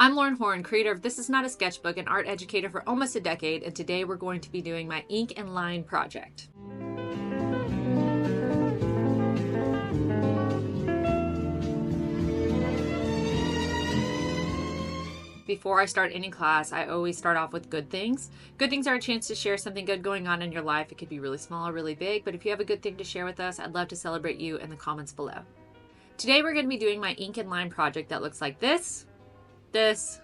I'm Lauren Horn, creator of This Is Not a Sketchbook, and art educator for almost a decade, and today we're going to be doing my ink and line project. Before I start any class, I always start off with good things. Good things are a chance to share something good going on in your life. It could be really small or really big, but if you have a good thing to share with us, I'd love to celebrate you in the comments below. Today we're going to be doing my ink and line project that looks like this, this,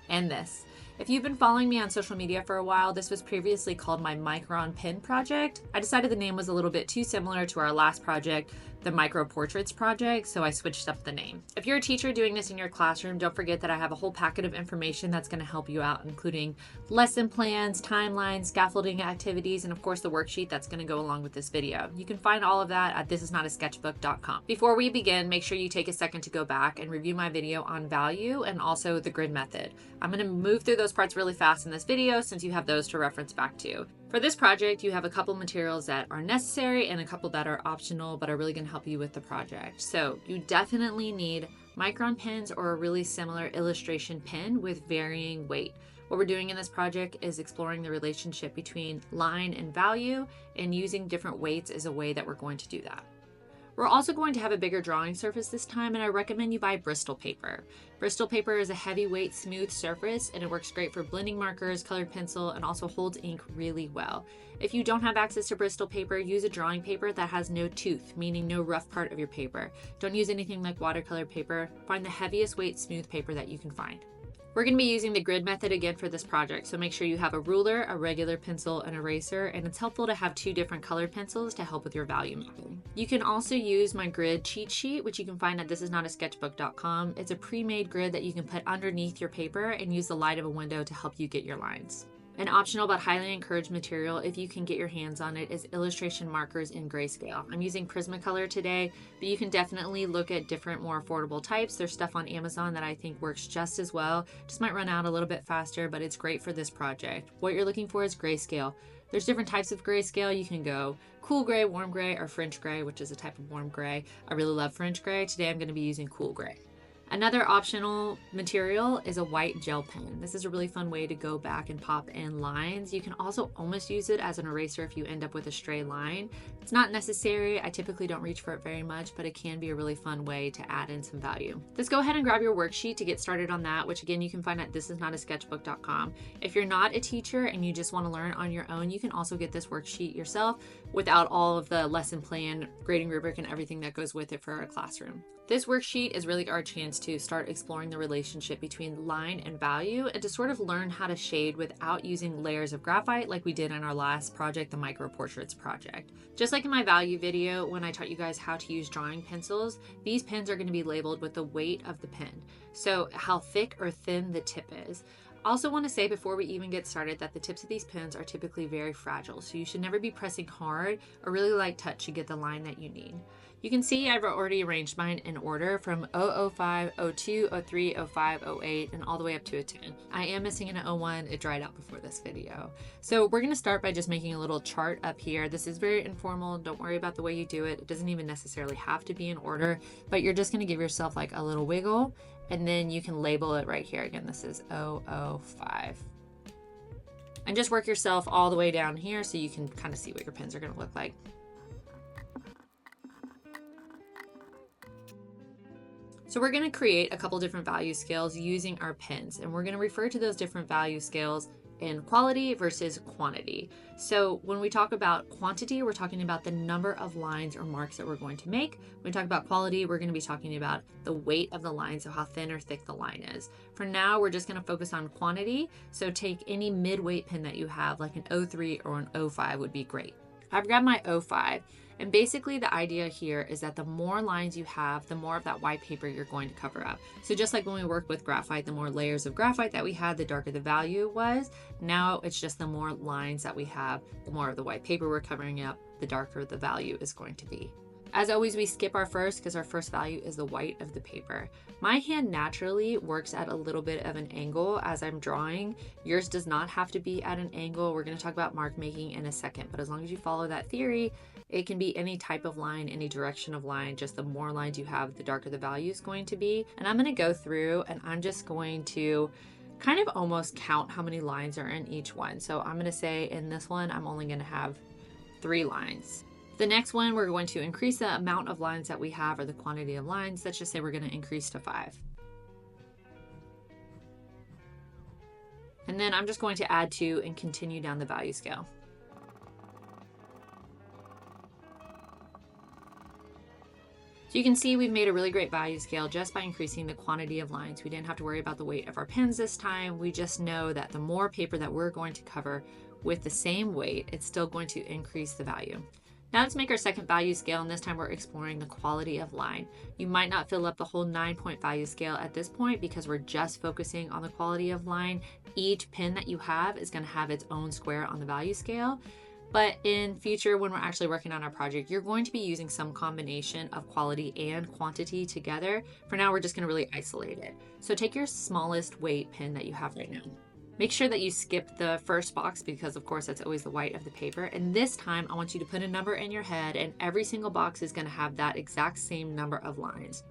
and this. If you've been following me on social media for a while, this was previously called my Micron Pen project. I decided the name was a little bit too similar to our last project, the Micro Portraits project, so I switched up the name. If you're a teacher doing this in your classroom, don't forget that I have a whole packet of information that's going to help you out, including lesson plans, timelines, scaffolding activities, and of course the worksheet that's going to go along with this video. You can find all of that at thisisnotasketchbook.com. Before we begin, make sure you take a second to go back and review my video on value and also the grid method. I'm going to move through those parts really fast in this video since you have those to reference back to. For this project, you have a couple materials that are necessary and a couple that are optional, but are really going to help you with the project. So you definitely need Micron pens or a really similar illustration pen with varying weight. What we're doing in this project is exploring the relationship between line and value, and using different weights is a way that we're going to do that. We're also going to have a bigger drawing surface this time, and I recommend you buy Bristol paper. Bristol paper is a heavyweight, smooth surface, and it works great for blending markers, colored pencil, and also holds ink really well. If you don't have access to Bristol paper, use a drawing paper that has no tooth, meaning no rough part of your paper. Don't use anything like watercolor paper. Find the heaviest weight smooth paper that you can find. We're going to be using the grid method again for this project, so make sure you have a ruler, a regular pencil, an eraser, and it's helpful to have two different colored pencils to help with your value mapping. You can also use my grid cheat sheet, which you can find at thisisnotasketchbook.com. It's a pre-made grid that you can put underneath your paper and use the light of a window to help you get your lines. An optional but highly encouraged material, if you can get your hands on it, is illustration markers in grayscale. I'm using Prismacolor today, but you can definitely look at different, more affordable types. There's stuff on Amazon that I think works just as well. Just might run out a little bit faster, but it's great for this project. What you're looking for is grayscale. There's different types of grayscale. You can go cool gray, warm gray, or French gray, which is a type of warm gray. I really love French gray. Today I'm going to be using cool gray. Another optional material is a white gel pen. This is a really fun way to go back and pop in lines. You can also almost use it as an eraser if you end up with a stray line. It's not necessary. I typically don't reach for it very much, but it can be a really fun way to add in some value. Let's go ahead and grab your worksheet to get started on that, which again, you can find at thisisnotasketchbook.com. If you're not a teacher and you just want to learn on your own, you can also get this worksheet yourself without all of the lesson plan, grading rubric, and everything that goes with it for our classroom. This worksheet is really our chance to start exploring the relationship between line and value, and to sort of learn how to shade without using layers of graphite like we did in our last project, the Micro Portraits project. Just like in my value video, when I taught you guys how to use drawing pencils, these pens are going to be labeled with the weight of the pen. So how thick or thin the tip is. I also want to say before we even get started that the tips of these pens are typically very fragile, so you should never be pressing hard. A really light touch to get the line that you need. You can see I've already arranged mine in order from 005, 02, 03, 05, 08, and all the way up to a 10. I am missing an 01. It dried out before this video. So we're going to start by just making a little chart up here. This is very informal. Don't worry about the way you do it. It doesn't even necessarily have to be in order, but you're just going to give yourself like a little wiggle, and then you can label it right here. Again, this is 005. And just work yourself all the way down here so you can kind of see what your pens are going to look like. So we're going to create a couple different value scales using our pens, and we're going to refer to those different value scales in quality versus quantity. So when we talk about quantity, we're talking about the number of lines or marks that we're going to make. When we talk about quality, we're going to be talking about the weight of the line, so how thin or thick the line is. For now, we're just going to focus on quantity. So take any mid-weight pen that you have, like an 03 or an 05 would be great. I've grabbed my 05. And basically the idea here is that the more lines you have, the more of that white paper you're going to cover up. So just like when we worked with graphite, the more layers of graphite that we had, the darker the value was. Now it's just the more lines that we have, the more of the white paper we're covering up, the darker the value is going to be. As always, we skip our first because our first value is the white of the paper. My hand naturally works at a little bit of an angle as I'm drawing. Yours does not have to be at an angle. We're going to talk about mark making in a second, but as long as you follow that theory, It can be any type of line, any direction of line, just the more lines you have, the darker the value is going to be. And I'm going to go through and I'm just going to kind of almost count how many lines are in each one. So I'm going to say in this one, I'm only going to have 3 lines. The next one, we're going to increase the amount of lines that we have, or the quantity of lines. Let's just say we're going to increase to 5. And then I'm just going to add 2 and continue down the value scale. So you can see we've made a really great value scale just by increasing the quantity of lines. We didn't have to worry about the weight of our pens this time. We just know that the more paper that we're going to cover with the same weight, it's still going to increase the value. Now let's make our second value scale, and this time we're exploring the quality of line. You might not fill up the whole 9-point value scale at this point because we're just focusing on the quality of line. Each pen that you have is going to have its own square on the value scale. But in future, when we're actually working on our project, you're going to be using some combination of quality and quantity together. For now, we're just going to really isolate it. So take your smallest weight pen that you have right now. Make sure that you skip the first box because of course that's always the white of the paper. And this time I want you to put a number in your head, and every single box is going to have that exact same number of lines.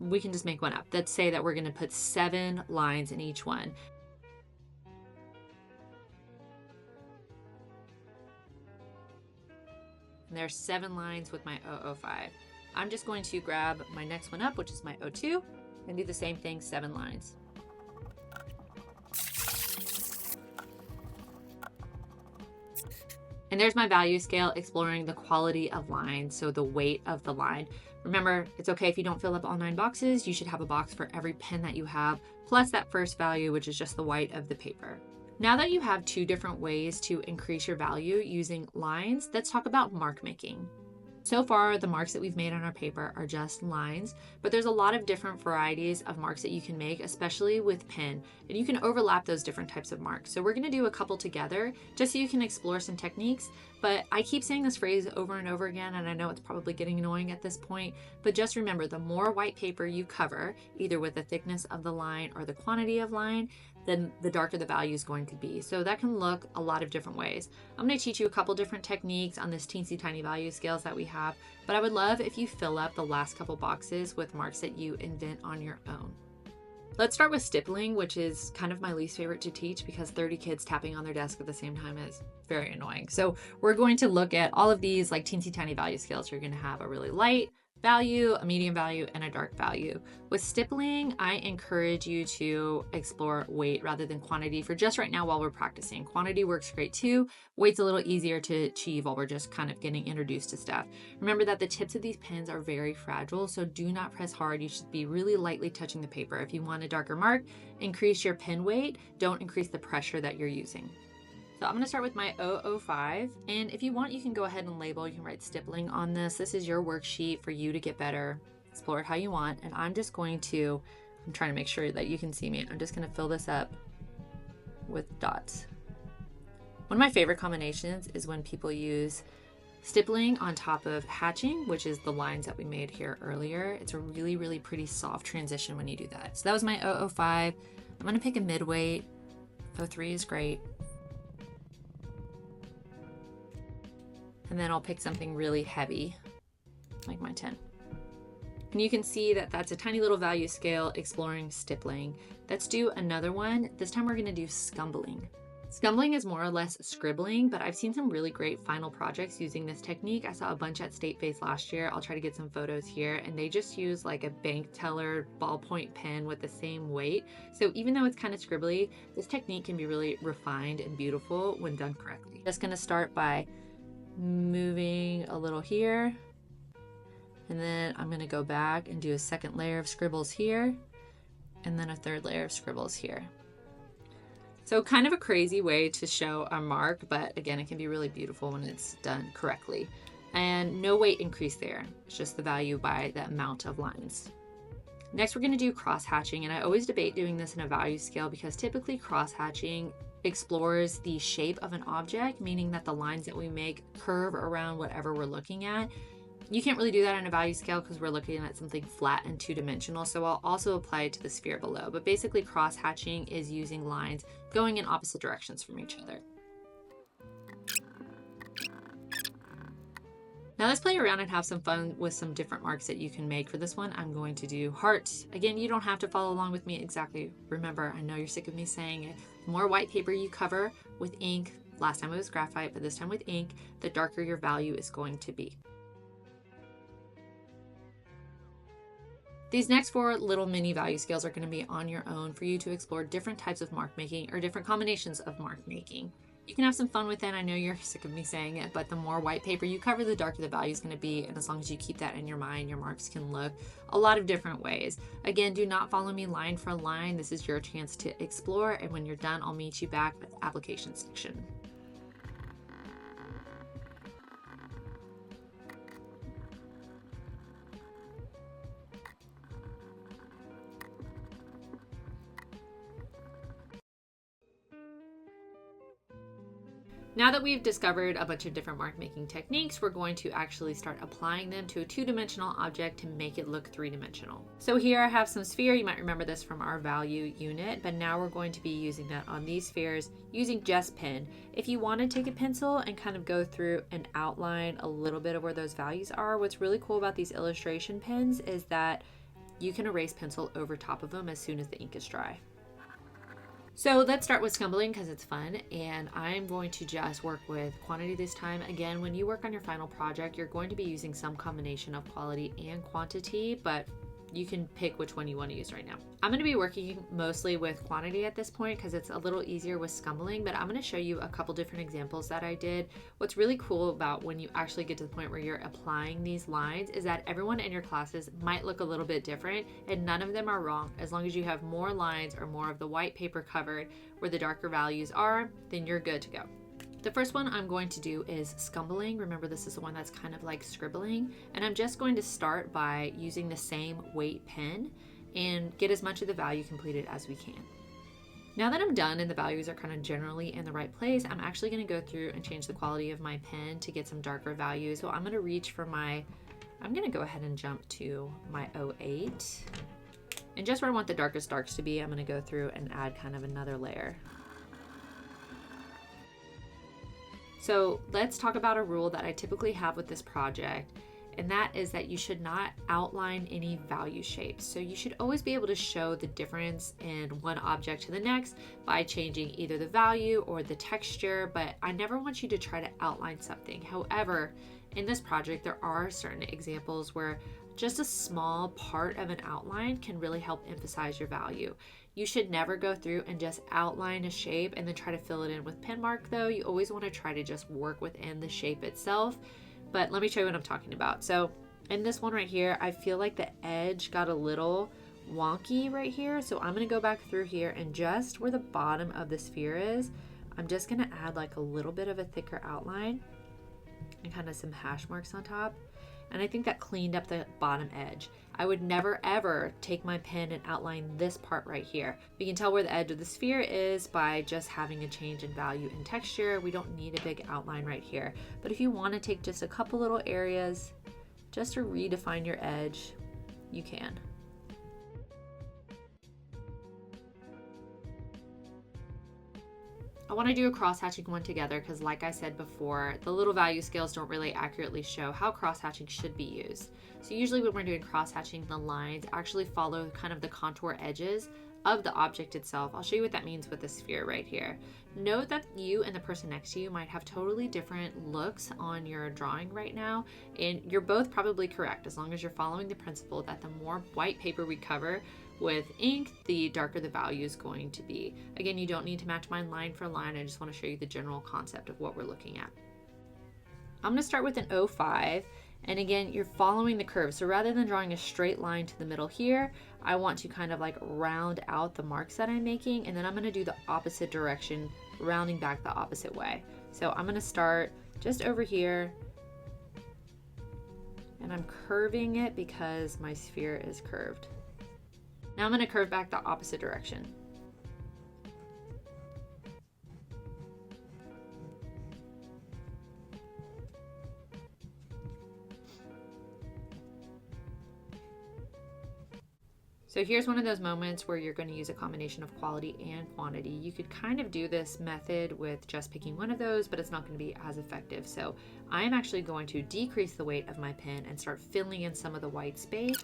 We can just make one up. Let's say that we're going to put 7 lines in each one. And there's 7 lines with my 005. I'm just going to grab my next one up, which is my 02, and do the same thing, 7 lines. And there's my value scale exploring the quality of line, so the weight of the line. Remember, it's okay if you don't fill up all 9 boxes. You should have a box for every pen that you have, plus that first value, which is just the white of the paper. Now that you have 2 different ways to increase your value using lines, let's talk about mark making. So far, the marks that we've made on our paper are just lines, but there's a lot of different varieties of marks that you can make, especially with pen, and you can overlap those different types of marks. So we're going to do a couple together just so you can explore some techniques, but I keep saying this phrase over and over again, and I know it's probably getting annoying at this point, but just remember, the more white paper you cover, either with the thickness of the line or the quantity of line, then the darker the value is going to be. So that can look a lot of different ways. I'm going to teach you a couple different techniques on this teensy tiny value scales that we have, but I would love if you fill up the last couple boxes with marks that you invent on your own. Let's start with stippling, which is kind of my least favorite to teach because 30 kids tapping on their desk at the same time is very annoying. So we're going to look at all of these like teensy tiny value scales. You're going to have a really light value, a medium value, and a dark value. With stippling, I encourage you to explore weight rather than quantity for just right now while we're practicing. Quantity works great too. Weight's a little easier to achieve while we're just kind of getting introduced to stuff. Remember that the tips of these pens are very fragile, so do not press hard. You should be really lightly touching the paper. If you want a darker mark, increase your pen weight. Don't increase the pressure that you're using. So I'm going to start with my 005, and if you want, you can go ahead and label. You can write stippling on this. This is your worksheet for you to get better. Explore it how you want, and I'm just going to, I'm trying to make sure that you can see me. I'm just going to fill this up with dots. One of my favorite combinations is when people use stippling on top of hatching, which is the lines that we made here earlier. It's a really, really pretty soft transition when you do that. So that was my 005. I'm going to pick a mid-weight. 03 is great. And then I'll pick something really heavy, like my 10. And you can see that that's a tiny little value scale exploring stippling. Let's do another one. This time we're gonna do scumbling. Scumbling is more or less scribbling, but I've seen some really great final projects using this technique. I saw a bunch at State Face last year. I'll try to get some photos here, and they just use like a bank teller ballpoint pen with the same weight. So even though it's kind of scribbly, this technique can be really refined and beautiful when done correctly. Just gonna start by moving a little here, and then I'm going to go back and do a second layer of scribbles here, and then a third layer of scribbles here. So kind of a crazy way to show a mark, but again, it can be really beautiful when it's done correctly. And no weight increase there. It's just the value by the amount of lines. Next, we're going to do cross hatching, and I always debate doing this in a value scale because typically cross hatching explores the shape of an object, meaning that the lines that we make curve around whatever we're looking at. You can't really do that in a value scale because we're looking at something flat and two-dimensional, so I'll also apply it to the sphere below. But basically, cross hatching is using lines going in opposite directions from each other. Now let's play around and have some fun with some different marks that you can make. For this one, I'm going to do hearts. Again, you don't have to follow along with me exactly. Remember, I know you're sick of me saying it. The more white paper you cover with ink, last time it was graphite, but this time with ink, the darker your value is going to be. These next 4 little mini value scales are going to be on your own for you to explore different types of mark making or different combinations of mark making. You can have some fun with it. I know you're sick of me saying it, but the more white paper you cover, the darker the value is going to be. And as long as you keep that in your mind, your marks can look a lot of different ways. Again, do not follow me line for line. This is your chance to explore. And when you're done, I'll meet you back at the application section. Now that we've discovered a bunch of different mark making techniques, we're going to actually start applying them to a 2-dimensional object to make it look 3-dimensional. So here I have some sphere. You might remember this from our value unit, but now we're going to be using that on these spheres using just pen. If you want to take a pencil and kind of go through and outline a little bit of where those values are, what's really cool about these illustration pens is that you can erase pencil over top of them as soon as the ink is dry. So let's start with scumbling because it's fun, and I'm going to just work with quantity this time. Again, when you work on your final project, you're going to be using some combination of quality and quantity, but you can pick which one you want to use right now. I'm going to be working mostly with quantity at this point because it's a little easier with scumbling, but I'm going to show you a couple different examples that I did. What's really cool about when you actually get to the point where you're applying these lines is that everyone in your classes might look a little bit different, and none of them are wrong. As long as you have more lines or more of the white paper covered where the darker values are, then you're good to go. The first one I'm going to do is scumbling. Remember, this is the one that's kind of like scribbling. And I'm just going to start by using the same weight pen and get as much of the value completed as we can. Now that I'm done and the values are kind of generally in the right place, I'm actually going to go through and change the quality of my pen to get some darker values. So I'm going to reach for I'm going to go ahead and jump to my 08. And just where I want the darkest darks to be, I'm going to go through and add kind of another layer. So let's talk about a rule that I typically have with this project, and that is that you should not outline any value shapes. So you should always be able to show the difference in one object to the next by changing either the value or the texture, but I never want you to try to outline something. However, in this project, there are certain examples where just a small part of an outline can really help emphasize your value. You should never go through and just outline a shape and then try to fill it in with pen mark though. You always want to try to just work within the shape itself. But let me show you what I'm talking about. So in this one right here, I feel like the edge got a little wonky right here. So I'm going to go back through here and just where the bottom of the sphere is, I'm just going to add like a little bit of a thicker outline and kind of some hash marks on top. And I think that cleaned up the bottom edge. I would never ever take my pen and outline this part right here. We can tell where the edge of the sphere is by just having a change in value and texture. We don't need a big outline right here. But if you want to take just a couple little areas just to redefine your edge, you can. I want to do a cross-hatching one together because like I said before, the little value scales don't really accurately show how cross-hatching should be used. So usually when we're doing cross-hatching, the lines actually follow kind of the contour edges of the object itself. I'll show you what that means with the sphere right here. Note that you and the person next to you might have totally different looks on your drawing right now, and you're both probably correct as long as you're following the principle that the more white paper we cover with ink, the darker the value is going to be. Again, you don't need to match mine line for line. I just want to show you the general concept of what we're looking at. I'm going to start with an 05, and again, you're following the curve. So rather than drawing a straight line to the middle here, I want to kind of like round out the marks that I'm making, and then I'm going to do the opposite direction, rounding back the opposite way. So I'm going to start just over here, and I'm curving it because my sphere is curved. Now I'm going to curve back the opposite direction. So So here's one of those moments where you're going to use a combination of quality and quantity. You could kind of do this method with just picking one of those, but it's not going to be as effective. So I am actually going to decrease the weight of my pen and start filling in some of the white space.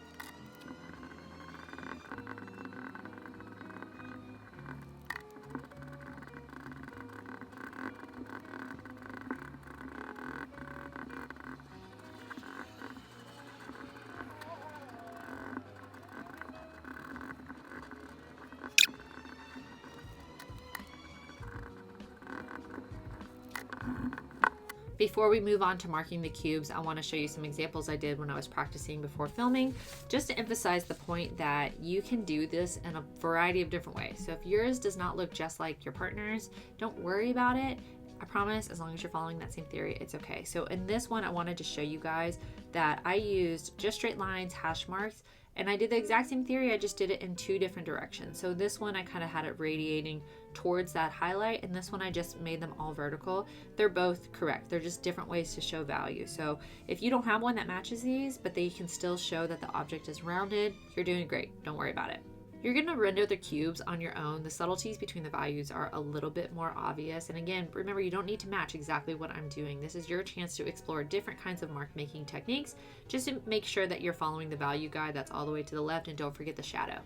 Before we move on to marking the cubes, I want to show you some examples I did when I was practicing before filming, just to emphasize the point that you can do this in a variety of different ways. So if yours does not look just like your partner's, don't worry about it. I promise, as long as you're following that same theory, it's okay. So in this one, I wanted to show you guys that I used just straight lines, hash marks, and I did the exact same theory, I just did it in two different directions. So this one, I kind of had it radiating towards that highlight, and this one, I just made them all vertical. They're both correct. They're just different ways to show value. So if you don't have one that matches these, but they can still show that the object is rounded, you're doing great. Don't worry about it. You're going to render the cubes on your own. The subtleties between the values are a little bit more obvious. And again, remember, you don't need to match exactly what I'm doing. This is your chance to explore different kinds of mark making techniques, just to make sure that you're following the value guide that's all the way to the left, and don't forget the shadow.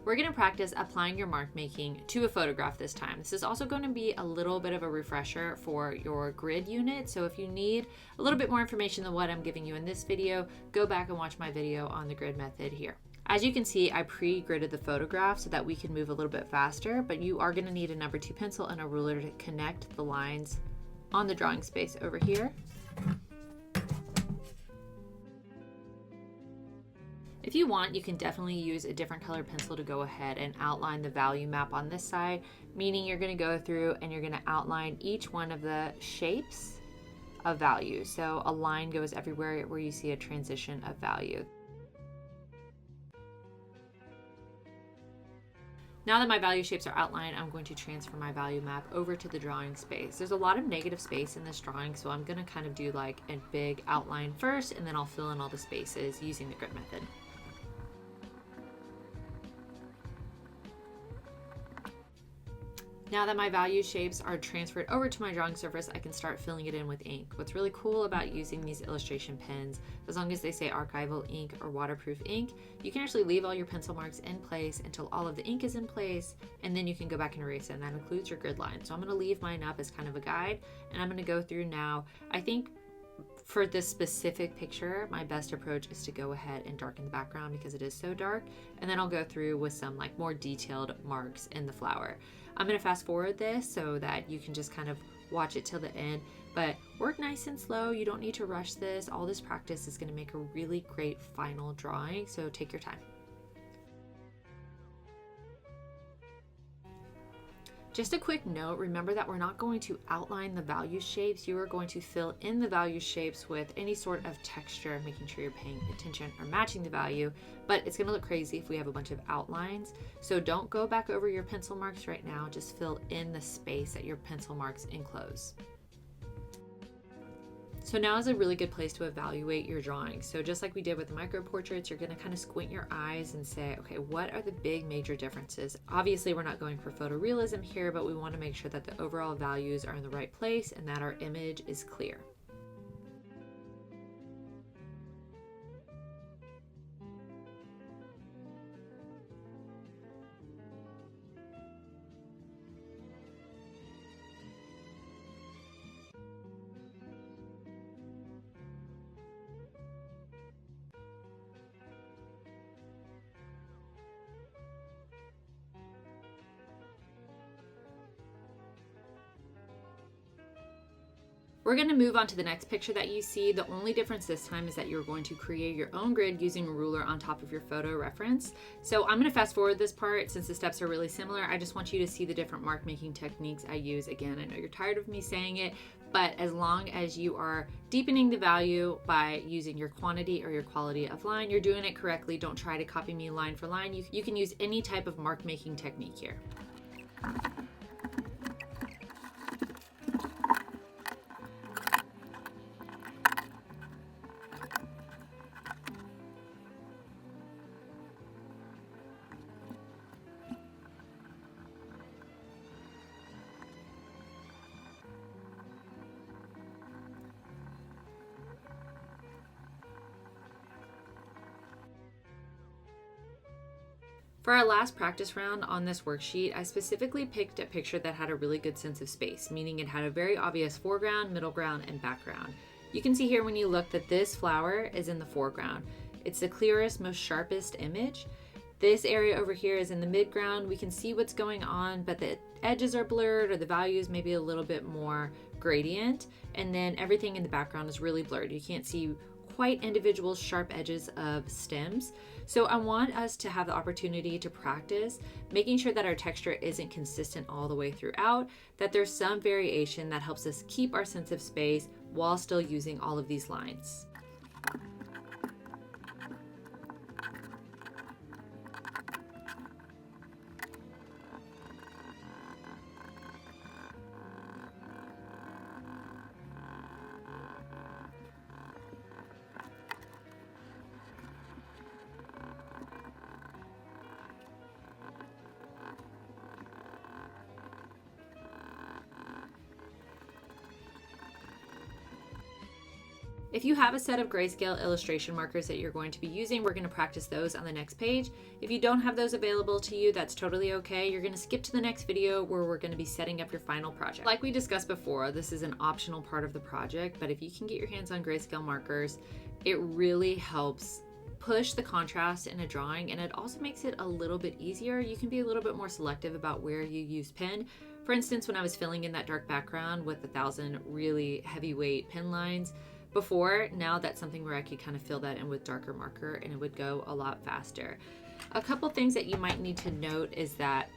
We're going to practice applying your mark making to a photograph this time. This is also going to be a little bit of a refresher for your grid unit. So if you need a little bit more information than what I'm giving you in this video, go back and watch my video on the grid method here. As you can see, I pre-gridded the photograph so that we can move a little bit faster, but you are going to need a number 2 pencil and a ruler to connect the lines on the drawing space over here. If you want, you can definitely use a different color pencil to go ahead and outline the value map on this side, meaning you're going to go through and you're going to outline each one of the shapes of value. So a line goes everywhere where you see a transition of value. Now that my value shapes are outlined, I'm going to transfer my value map over to the drawing space. There's a lot of negative space in this drawing, so I'm going to kind of do like a big outline first, and then I'll fill in all the spaces using the grid method. Now that my value shapes are transferred over to my drawing surface, I can start filling it in with ink. What's really cool about using these illustration pens, as long as they say archival ink or waterproof ink, you can actually leave all your pencil marks in place until all of the ink is in place, and then you can go back and erase it, and that includes your grid line. So I'm going to leave mine up as kind of a guide, and I'm going to go through now. I think for this specific picture, my best approach is to go ahead and darken the background because it is so dark, and then I'll go through with some like more detailed marks in the flower. I'm going to fast forward this so that you can just kind of watch it till the end, but work nice and slow. You don't need to rush this. All this practice is going to make a really great final drawing, so take your time. Just a quick note, remember that we're not going to outline the value shapes. You are going to fill in the value shapes with any sort of texture, making sure you're paying attention or matching the value, but it's gonna look crazy if we have a bunch of outlines. So don't go back over your pencil marks right now, just fill in the space that your pencil marks enclose. So now is a really good place to evaluate your drawing. So just like we did with the micro portraits, you're gonna kind of squint your eyes and say, okay, what are the big major differences? Obviously, we're not going for photorealism here, but we wanna make sure that the overall values are in the right place and that our image is clear. We're going to move on to the next picture that you see. The only difference this time is that you're going to create your own grid using a ruler on top of your photo reference. So I'm going to fast forward this part since the steps are really similar. I just want you to see the different mark making techniques I use. Again, I know you're tired of me saying it, but as long as you are deepening the value by using your quantity or your quality of line, you're doing it correctly. Don't try to copy me line for line. You can use any type of mark making technique here. For our last practice round on this worksheet, I specifically picked a picture that had a really good sense of space, meaning it had a very obvious foreground, middle ground, and background. You can see here when you look that this flower is in the foreground. It's the clearest, most sharpest image. This area over here is in the midground. We can see what's going on, but the edges are blurred or the values maybe a little bit more gradient. And then everything in the background is really blurred. You can't see quite individual sharp edges of stems. So I want us to have the opportunity to practice making sure that our texture isn't consistent all the way throughout, that there's some variation that helps us keep our sense of space while still using all of these lines. If you have a set of grayscale illustration markers that you're going to be using, we're going to practice those on the next page. If you don't have those available to you, that's totally okay. You're going to skip to the next video where we're going to be setting up your final project. Like we discussed before, this is an optional part of the project, but if you can get your hands on grayscale markers, it really helps push the contrast in a drawing, and it also makes it a little bit easier. You can be a little bit more selective about where you use pen. For instance, when I was filling in that dark background with 1,000 really heavyweight pen lines, before, now that's something where I could kind of fill that in with darker marker and it would go a lot faster. A couple things that you might need to note is that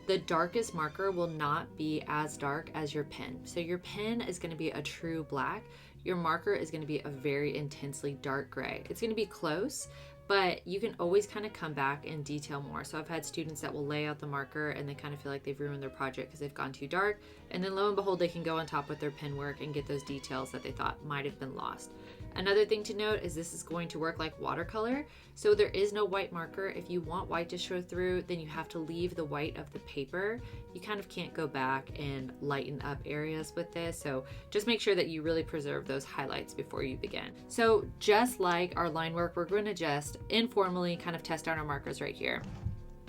the darkest marker will not be as dark as your pen. So your pen is going to be a true black. Your marker is going to be a very intensely dark gray. It's going to be close, but you can always kind of come back and detail more. So I've had students that will lay out the marker and they kind of feel like they've ruined their project because they've gone too dark. And then lo and behold, they can go on top with their pen work and get those details that they thought might have been lost. Another thing to note is this is going to work like watercolor. So there is no white marker. If you want white to show through, then you have to leave the white of the paper. You kind of can't go back and lighten up areas with this. So just make sure that you really preserve those highlights before you begin. So just like our line work, we're going to just informally kind of test out our markers right here.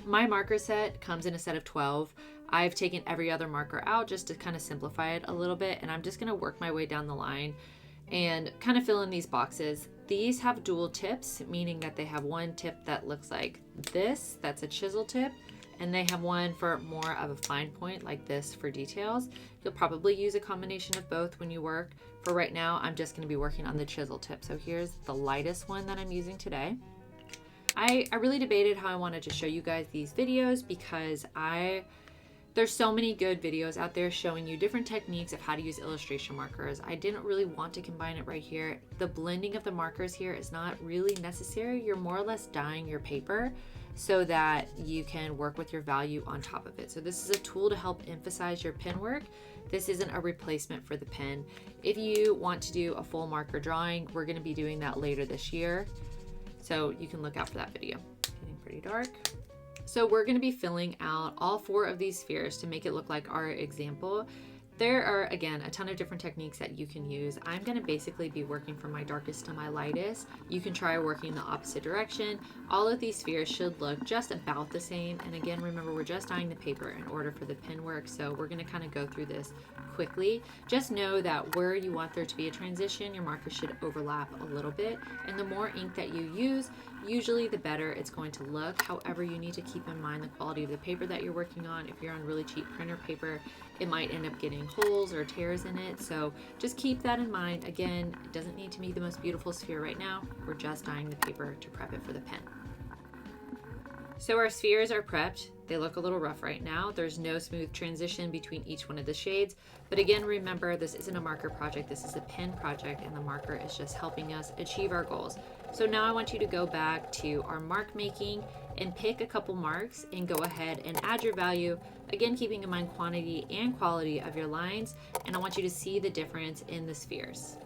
My marker set comes in a set of 12. I've taken every other marker out just to kind of simplify it a little bit, and I'm just going to work my way down the line and kind of fill in these boxes. These have dual tips, meaning that they have one tip that looks like this, that's a chisel tip, and they have one for more of a fine point like this for details. You'll probably use a combination of both when you work. For right now, I'm just going to be working on the chisel tip. So here's the lightest one that I'm using today. I really debated how I wanted to show you guys these videos because there's so many good videos out there showing you different techniques of how to use illustration markers. I didn't really want to combine it right here. The blending of the markers here is not really necessary. You're more or less dyeing your paper so that you can work with your value on top of it. So this is a tool to help emphasize your pen work. This isn't a replacement for the pen. If you want to do a full marker drawing, we're going to be doing that later this year. So you can look out for that video. Getting pretty dark. So we're going to be filling out all 4 of these spheres to make it look like our example. There are, again, a ton of different techniques that you can use. I'm going to basically be working from my darkest to my lightest. You can try working the opposite direction. All of these spheres should look just about the same. And again, remember, we're just dyeing the paper in order for the pen work. So we're going to kind of go through this quickly. Just know that where you want there to be a transition, your marker should overlap a little bit. And the more ink that you use, usually the better it's going to look. However, you need to keep in mind the quality of the paper that you're working on. If you're on really cheap printer paper, it might end up getting holes or tears in it. So just keep that in mind. Again, it doesn't need to be the most beautiful sphere right now. We're just dyeing the paper to prep it for the pen. So our spheres are prepped. They look a little rough right now. There's no smooth transition between each one of the shades. But again, remember, this isn't a marker project. This is a pen project, and the marker is just helping us achieve our goals. So now I want you to go back to our mark making and pick a couple marks and go ahead and add your value. Again, keeping in mind quantity and quality of your lines. And I want you to see the difference in the spheres.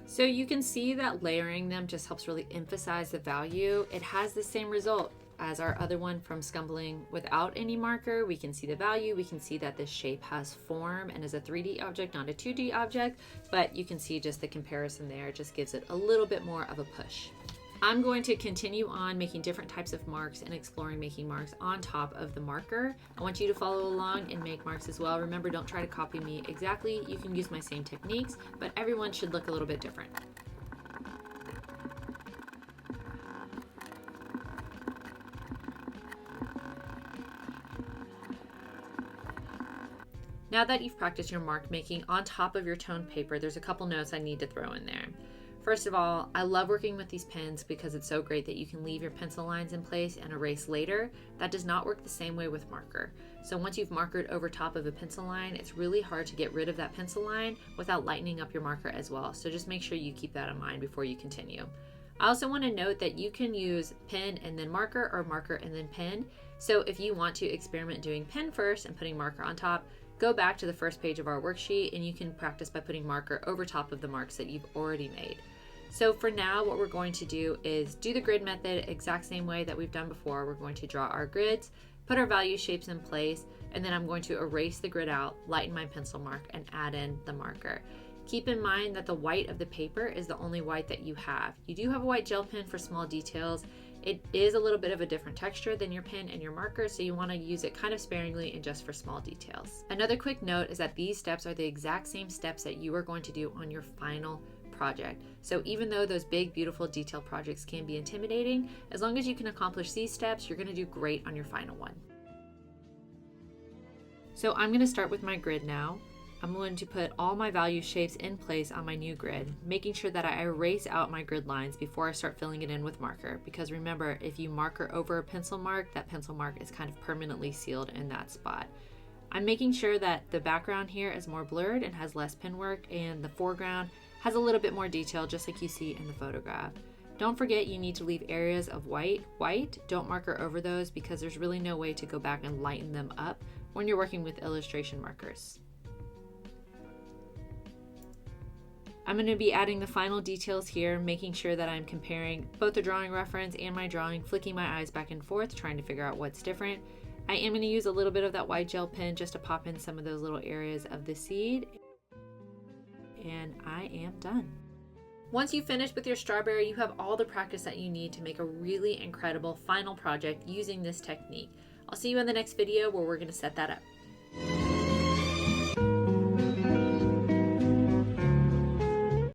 So you can see that layering them just helps really emphasize the value. It has the same result. as our other one from Scumbling without any marker. We can see the value, we can see that this shape has form and is a 3D object, not a 2D object, but you can see just the comparison there. It just gives it a little bit more of a push. I'm going to continue on making different types of marks and exploring making marks on top of the marker. I want you to follow along and make marks as well. Remember, don't try to copy me exactly. You can use my same techniques, but everyone should look a little bit different. Now that you've practiced your mark making on top of your toned paper, there's a couple notes I need to throw in there. First of all, I love working with these pens because it's so great that you can leave your pencil lines in place and erase later. That does not work the same way with marker. So once you've markered over top of a pencil line, it's really hard to get rid of that pencil line without lightening up your marker as well. So just make sure you keep that in mind before you continue. I also want to note that you can use pen and then marker or marker and then pen. So if you want to experiment doing pen first and putting marker on top, go back to the first page of our worksheet and you can practice by putting marker over top of the marks that you've already made. So for now, what we're going to do is do the grid method exact same way that we've done before. We're going to draw our grids, put our value shapes in place, and then I'm going to erase the grid out, lighten my pencil mark, and add in the marker. Keep in mind that the white of the paper is the only white that you have. You do have a white gel pen for small details. It is a little bit of a different texture than your pen and your marker, so you want to use it kind of sparingly and just for small details. Another quick note is that these steps are the exact same steps that you are going to do on your final project. So even though those big, beautiful detail projects can be intimidating, as long as you can accomplish these steps, you're going to do great on your final one. So I'm going to start with my grid now. I'm going to put all my value shapes in place on my new grid, making sure that I erase out my grid lines before I start filling it in with marker. Because remember, if you marker over a pencil mark, that pencil mark is kind of permanently sealed in that spot. I'm making sure that the background here is more blurred and has less pen work, and the foreground has a little bit more detail, just like you see in the photograph. Don't forget you need to leave areas of white. Don't marker over those because there's really no way to go back and lighten them up when you're working with illustration markers. I'm going to be adding the final details here, making sure that I'm comparing both the drawing reference and my drawing, flicking my eyes back and forth, trying to figure out what's different. I am going to use a little bit of that white gel pen just to pop in some of those little areas of the seed. And I am done. Once you finish with your strawberry, you have all the practice that you need to make a really incredible final project using this technique. I'll see you in the next video where we're going to set that up.